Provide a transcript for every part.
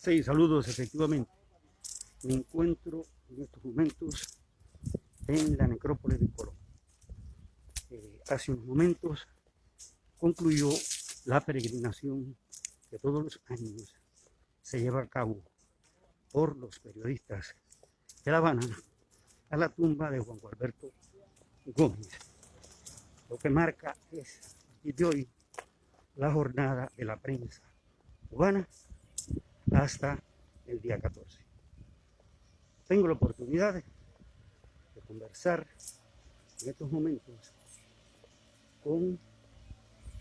Sí, saludos, efectivamente. Me encuentro en estos momentos en la necrópolis de Colón. Hace unos momentos concluyó la peregrinación que todos los años se lleva a cabo por los periodistas de La Habana a la tumba de Juan Gualberto Gómez. Lo que marca es, y de hoy, la jornada de la prensa cubana hasta el día 14. Tengo la oportunidad de conversar en estos momentos con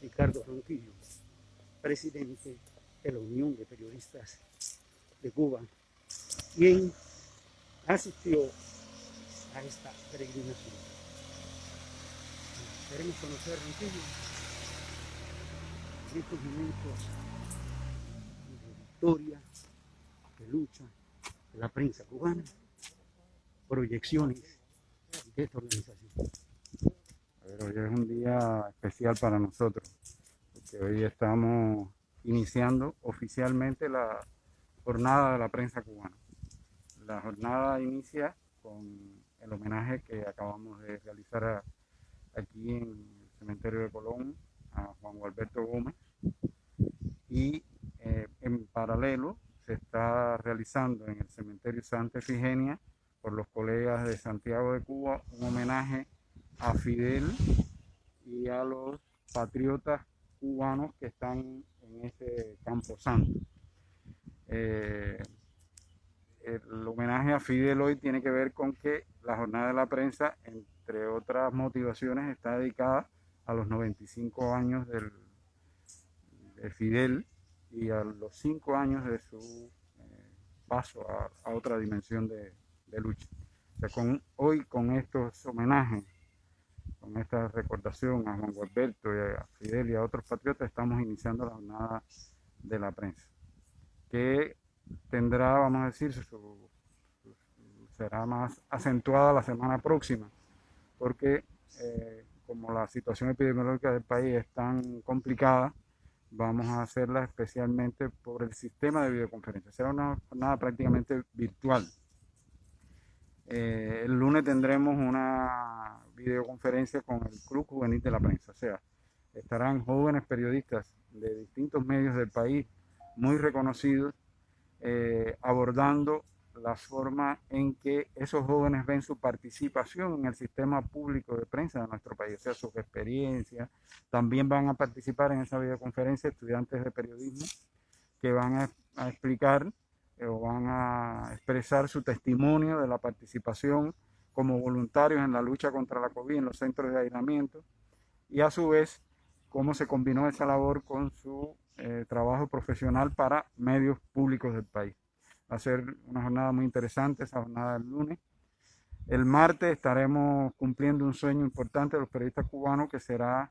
Ricardo Ronquillo, presidente de la Unión de Periodistas de Cuba, quien asistió a esta peregrinación. Queremos conocer a Ronquillo en estos momentos de victoria, de lucha de la prensa cubana, proyecciones de esta organización. Hoy es un día especial para nosotros, porque hoy estamos iniciando oficialmente la jornada de la prensa cubana. La jornada inicia con el homenaje que acabamos de realizar aquí en el cementerio de Colón a Juan Gualberto Gómez y en paralelo se está realizando en el cementerio Santa Efigenia por los colegas de Santiago de Cuba un homenaje a Fidel y a los patriotas cubanos que están en este camposanto. El homenaje a Fidel hoy tiene que ver con que la jornada de la prensa, entre otras motivaciones, está dedicada a los 95 años de Fidel y a los 5 años de su paso a otra dimensión de lucha. O sea, hoy con estos homenajes, con esta recordación a Juan Gualberto y a Fidel y a otros patriotas, estamos iniciando la jornada de la prensa, que tendrá, vamos a decir, será más acentuada la semana próxima, porque como la situación epidemiológica del país es tan complicada, vamos a hacerla especialmente por el sistema de videoconferencia. Será una jornada prácticamente virtual. El lunes tendremos una videoconferencia con el Club Juvenil de la Prensa, o sea, estarán jóvenes periodistas de distintos medios del país, muy reconocidos, abordando la forma en que esos jóvenes ven su participación en el sistema público de prensa de nuestro país, o sea, sus experiencias. También van a participar en esa videoconferencia estudiantes de periodismo que van a explicar o van a expresar su testimonio de la participación como voluntarios en la lucha contra la COVID en los centros de aislamiento y a su vez cómo se combinó esa labor con su trabajo profesional para medios públicos del país. Va a ser una jornada muy interesante esa jornada del lunes. El martes estaremos cumpliendo un sueño importante de los periodistas cubanos, que será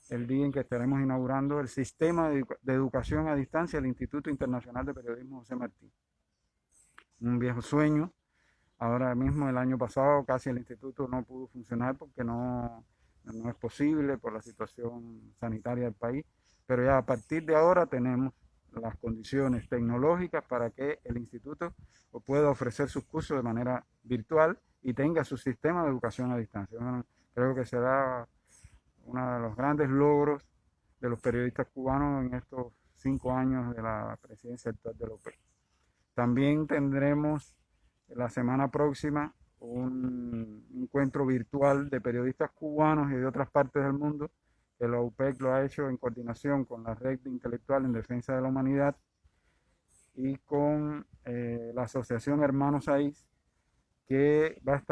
el día en que estaremos inaugurando el sistema de educación a distancia del Instituto Internacional de Periodismo José Martí. Un viejo sueño. Ahora mismo, el año pasado, casi el instituto no pudo funcionar porque no es posible por la situación sanitaria del país, pero ya a partir de ahora tenemos las condiciones tecnológicas para que el instituto pueda ofrecer sus cursos de manera virtual y tenga su sistema de educación a distancia. Bueno, creo que será uno de los grandes logros de los periodistas cubanos en estos 5 años de la presidencia actual de López. También tendremos la semana próxima un encuentro virtual de periodistas cubanos y de otras partes del mundo, que la UPEC lo ha hecho en coordinación con la Red Intelectual en Defensa de la Humanidad y con la Asociación Hermanos Saiz, que va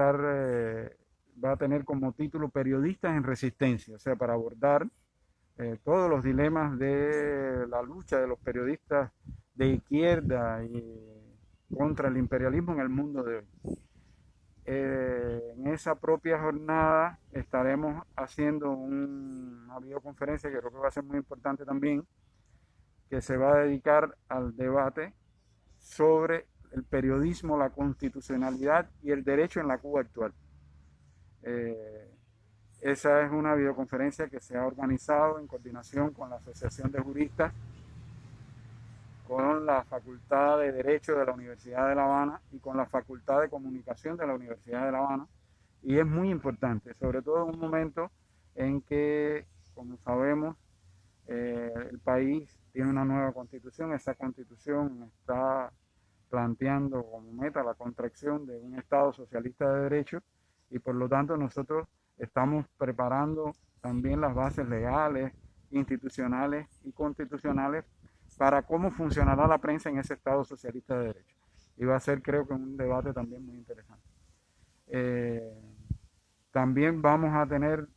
a tener como título Periodistas en Resistencia, o sea, para abordar todos los dilemas de la lucha de los periodistas de izquierda y contra el imperialismo en el mundo de hoy. En esa propia jornada estaremos haciendo una videoconferencia que creo que va a ser muy importante también, que se va a dedicar al debate sobre el periodismo, la constitucionalidad y el derecho en la Cuba actual. Esa es una videoconferencia que se ha organizado en coordinación con la Asociación de Juristas con la Facultad de Derecho de la Universidad de La Habana y con la Facultad de Comunicación de la Universidad de La Habana. Y es muy importante, sobre todo en un momento en que, como sabemos, el país tiene una nueva constitución. Esa constitución está planteando como meta la contracción de un Estado socialista de derecho y por lo tanto nosotros estamos preparando también las bases legales, institucionales y constitucionales para cómo funcionará la prensa en ese Estado socialista de derecho. Y va a ser, creo que, un debate también muy interesante. También vamos a tener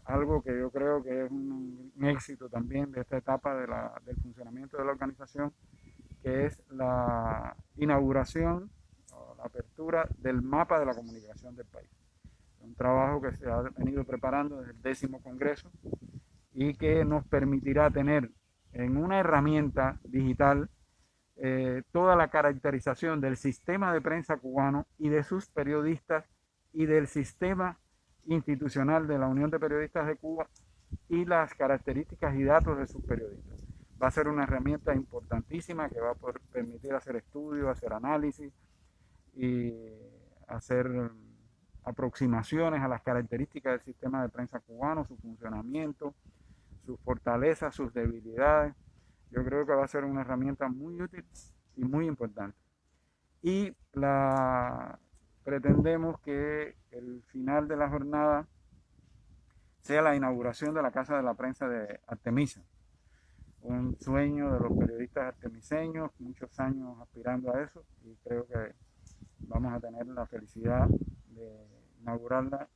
algo que yo creo que es un éxito también de esta etapa del funcionamiento de la organización, que es la inauguración o la apertura del mapa de la comunicación del país. Un trabajo que se ha venido preparando desde el 10º Congreso y que nos permitirá tener en una herramienta digital toda la caracterización del sistema de prensa cubano y de sus periodistas y del sistema institucional de la Unión de Periodistas de Cuba y las características y datos de sus periodistas. Va a ser una herramienta importantísima que va a permitir hacer estudios, hacer análisis y hacer aproximaciones a las características del sistema de prensa cubano, su funcionamiento, sus fortalezas, sus debilidades. Yo creo que va a ser una herramienta muy útil y muy importante. Y pretendemos que el final de la jornada sea la inauguración de la Casa de la Prensa de Artemisa. Un sueño de los periodistas artemiseños, muchos años aspirando a eso, y creo que vamos a tener la felicidad de inaugurarla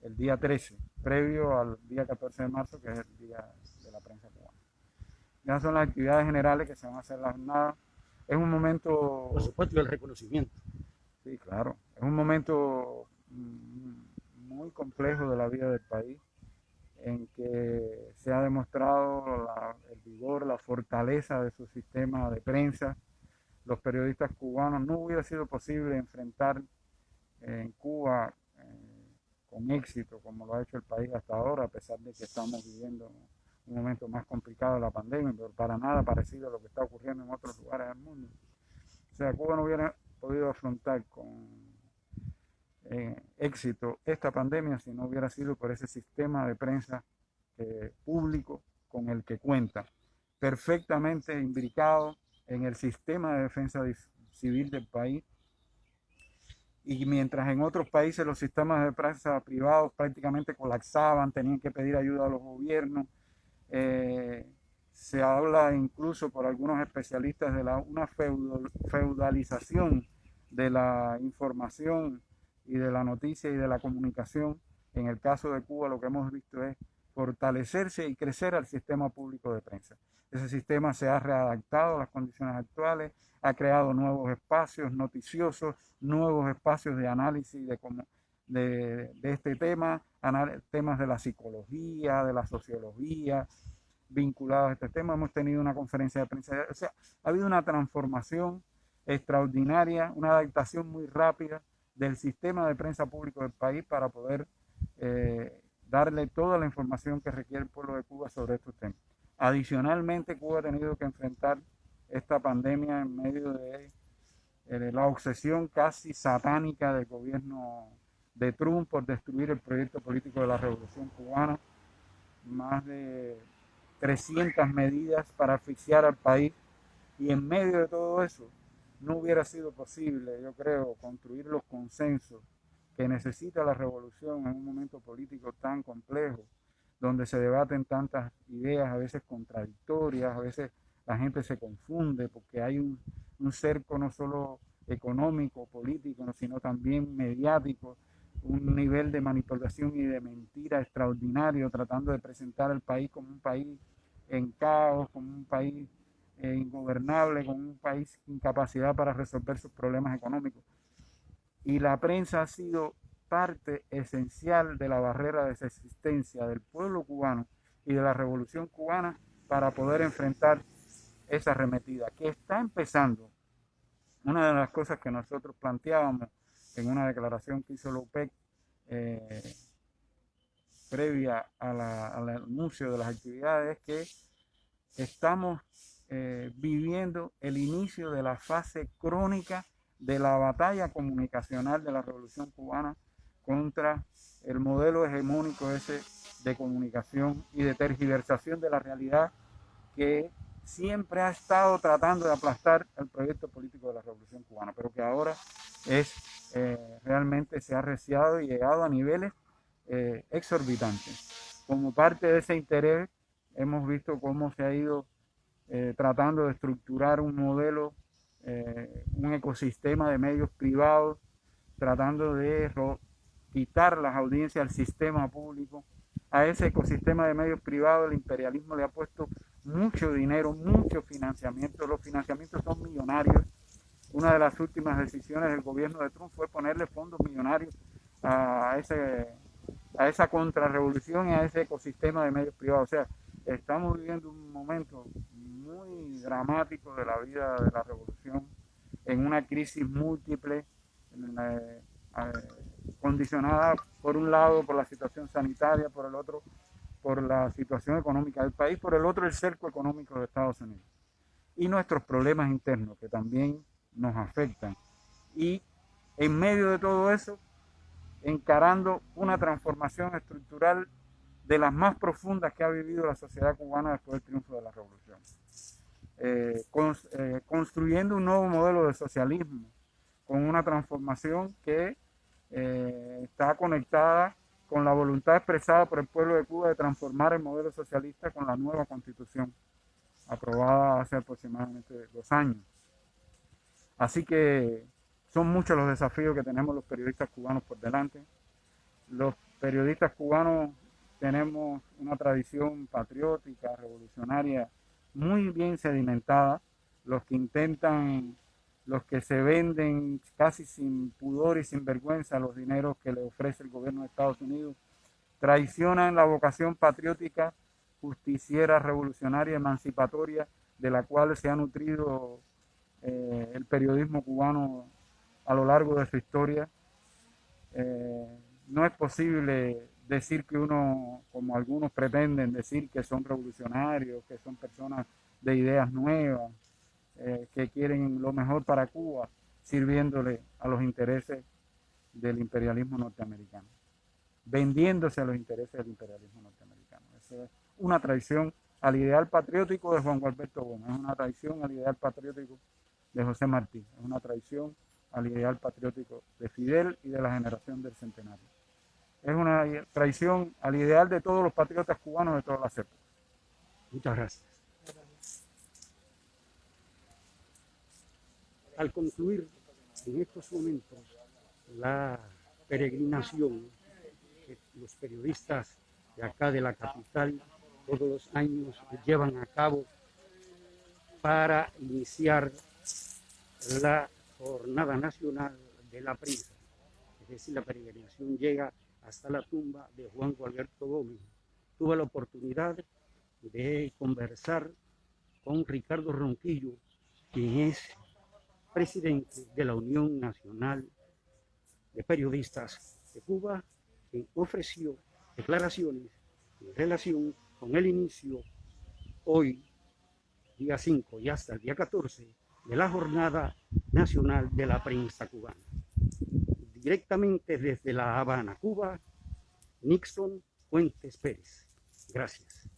el día 13, previo al día 14 de marzo, que es el Día de la Prensa Cubana. Ya son las actividades generales que se van a hacer en la jornada. Es un momento... Por supuesto, el reconocimiento. Sí, claro. Es un momento muy complejo de la vida del país, en que se ha demostrado el vigor, la fortaleza de su sistema de prensa. Los periodistas cubanos, no hubiera sido posible enfrentar en Cuba con éxito como lo ha hecho el país hasta ahora, a pesar de que estamos viviendo un momento más complicado de la pandemia, pero para nada parecido a lo que está ocurriendo en otros lugares del mundo. O sea, Cuba no hubiera podido afrontar con éxito esta pandemia si no hubiera sido por ese sistema de prensa público con el que cuenta, perfectamente imbricado en el sistema de defensa civil del país. Y mientras en otros países los sistemas de prensa privados prácticamente colapsaban, tenían que pedir ayuda a los gobiernos, se habla incluso por algunos especialistas de una feudalización de la información y de la noticia y de la comunicación. En el caso de Cuba lo que hemos visto es fortalecerse y crecer al sistema público de prensa. Ese sistema se ha readaptado a las condiciones actuales, ha creado nuevos espacios noticiosos, nuevos espacios de análisis de este tema, temas de la psicología, de la sociología, vinculados a este tema. Hemos tenido una conferencia de prensa, o sea, ha habido una transformación extraordinaria, una adaptación muy rápida del sistema de prensa público del país para poder darle toda la información que requiere el pueblo de Cuba sobre estos temas. Adicionalmente, Cuba ha tenido que enfrentar esta pandemia en medio de la obsesión casi satánica del gobierno de Trump por destruir el proyecto político de la Revolución Cubana. Más de 300 medidas para asfixiar al país, y en medio de todo eso no hubiera sido posible, yo creo, construir los consensos que necesita la revolución en un momento político tan complejo, donde se debaten tantas ideas, a veces contradictorias, a veces la gente se confunde porque hay un cerco no solo económico, político, sino también mediático, un nivel de manipulación y de mentira extraordinario, tratando de presentar al país como un país en caos, como un país ingobernable, como un país sin capacidad para resolver sus problemas económicos. Y la prensa ha sido parte esencial de la barrera de existencia del pueblo cubano y de la revolución cubana para poder enfrentar esa arremetida que está empezando. Una de las cosas que nosotros planteábamos en una declaración que hizo la OPEC previa al anuncio de las actividades es que estamos viviendo el inicio de la fase crónica de la batalla comunicacional de la Revolución Cubana contra el modelo hegemónico ese de comunicación y de tergiversación de la realidad que siempre ha estado tratando de aplastar el proyecto político de la Revolución Cubana, pero que ahora realmente se ha arreciado y llegado a niveles exorbitantes. Como parte de ese interés, hemos visto cómo se ha ido tratando de estructurar un modelo, un ecosistema de medios privados, tratando de quitar las audiencias al sistema público. A ese ecosistema de medios privados el imperialismo le ha puesto mucho dinero, mucho financiamiento. Los financiamientos son millonarios. Una de las últimas decisiones del gobierno de Trump fue ponerle fondos millonarios a esa contrarrevolución y a ese ecosistema de medios privados. O sea, estamos viviendo un momento muy dramático de la vida de la revolución, en una crisis múltiple, condicionada por un lado por la situación sanitaria, por el otro por la situación económica del país, por el otro el cerco económico de Estados Unidos y nuestros problemas internos que también nos afectan. Y en medio de todo eso, encarando una transformación estructural de las más profundas que ha vivido la sociedad cubana después del triunfo de la revolución. Construyendo un nuevo modelo de socialismo con una transformación que está conectada con la voluntad expresada por el pueblo de Cuba de transformar el modelo socialista con la nueva constitución aprobada hace aproximadamente 2 años. Así que son muchos los desafíos que tenemos los periodistas cubanos por delante. Los periodistas cubanos tenemos una tradición patriótica, revolucionaria, muy bien sedimentada. Los que se venden casi sin pudor y sin vergüenza los dineros que le ofrece el gobierno de Estados Unidos, traicionan la vocación patriótica, justiciera, revolucionaria, emancipatoria, de la cual se ha nutrido el periodismo cubano a lo largo de su historia. No es posible decir que uno, como algunos pretenden decir, que son revolucionarios, que son personas de ideas nuevas, que quieren lo mejor para Cuba, sirviéndole a los intereses del imperialismo norteamericano, vendiéndose a los intereses del imperialismo norteamericano. Esa es una traición al ideal patriótico de Juan Gualberto Gómez, es una traición al ideal patriótico de José Martí, es una traición al ideal patriótico de Fidel y de la generación del centenario. Es una traición al ideal de todos los patriotas cubanos de todas las épocas. Muchas gracias. Al concluir en estos momentos la peregrinación que los periodistas de acá de la capital todos los años llevan a cabo para iniciar la Jornada Nacional de la Prensa, es decir, la peregrinación llega hasta la tumba de Juan Gualberto Gómez. Tuve la oportunidad de conversar con Ricardo Ronquillo, quien es presidente de la Unión Nacional de Periodistas de Cuba, quien ofreció declaraciones en relación con el inicio hoy, día 5 y hasta el día 14, de la Jornada Nacional de la Prensa Cubana. Directamente desde La Habana, Cuba, Nixon Fuentes Pérez. Gracias.